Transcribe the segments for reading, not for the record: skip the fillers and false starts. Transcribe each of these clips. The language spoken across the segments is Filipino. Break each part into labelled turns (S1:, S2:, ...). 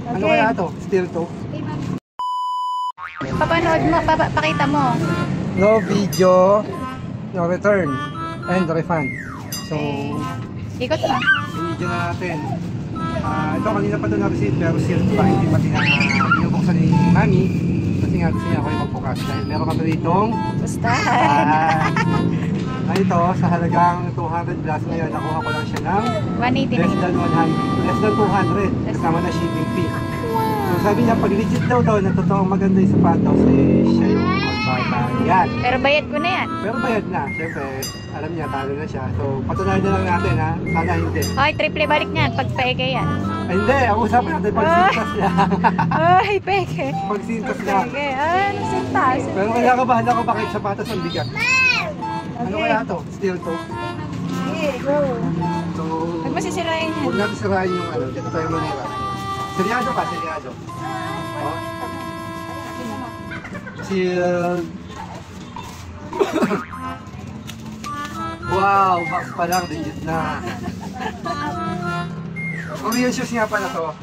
S1: Ano kaya to? Still to?
S2: Papanood mo, pakita mo.
S1: No video, no return, and refund. So,
S2: Ikot mo.
S1: video na natin. Ito kanina pa ito na-receive pero sealed pa. Hindi pa tinabuksan ni Mami. Kasi nga gusto niya ako yung magbukas. Dahil meron kami ditong
S2: Pustahan.
S1: ito sa halagang 200 plus ngayon. Nakuha ko lang siya ng
S2: 180
S1: less than 100. Less than 200. Kasama na shipping fee. So sabi niya pag legit daw na totoong maganda yung sapatos siya yung magbabayad.
S2: Pero bayad ko na yan.
S1: Pero bayad na. Siyempre alam niya talo na siya. So patunayan na lang natin ha. Sana hindi.
S2: Ay, triple balik niyan pag peke yan.
S1: Ay, hindi. Ang usapan natin pag sintas niya.
S2: Ay, peke.
S1: Pag sintas niya.
S2: Peke. Ano sintas?
S1: Pero kinakabahan ako bakit sapatos ang bigat. Ano kaya to? Steel to?
S2: Okay, go.
S1: So,
S2: Huwag masisirain yan.
S1: huwag natin sirain yung ano. Dito tayo manira. Seryado ka, seryado. Oh. Sealed. Wow, box pa lang, legit na. Korean shoes nga pala to.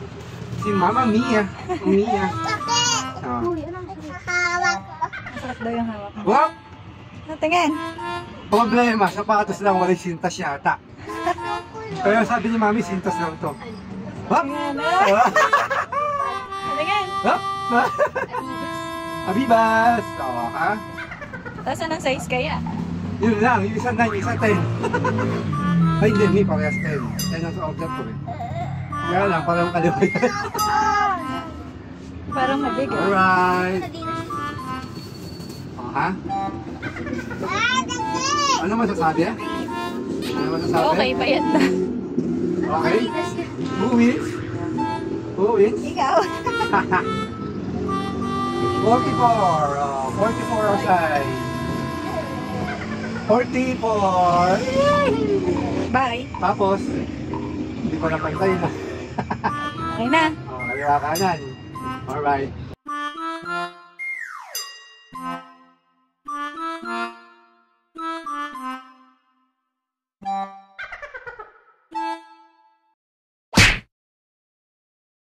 S1: Si Mama Mia. Mia. Oh.
S2: Sarap daw yung hawak mo.
S1: Wow!
S2: Tingin.
S1: Problema, sapatos lang, walang sintas yata. Pero sabi ni Mami, sintas lang to. Hop!
S2: Tingin.
S1: Hop! Abibas! Oo ka?
S2: Tapos anong size kaya?
S1: Yun lang, yung isa 9, isa 10. Ay, hindi, may parehas 10. Yan ang sa order ko eh. Kaya lang, parang kaliway.
S2: Parang mabigat.
S1: Alright. Ha? Ano masasabi? Ano masasabi?
S2: Okay, bayad na.
S1: Okay? Who wins? Who wins?
S2: Ikaw.
S1: 44. 44 outside. 44.
S2: Bye.
S1: Tapos, hindi ko napantay na.
S2: Okay na.
S1: Kaliwa kanan. Alright.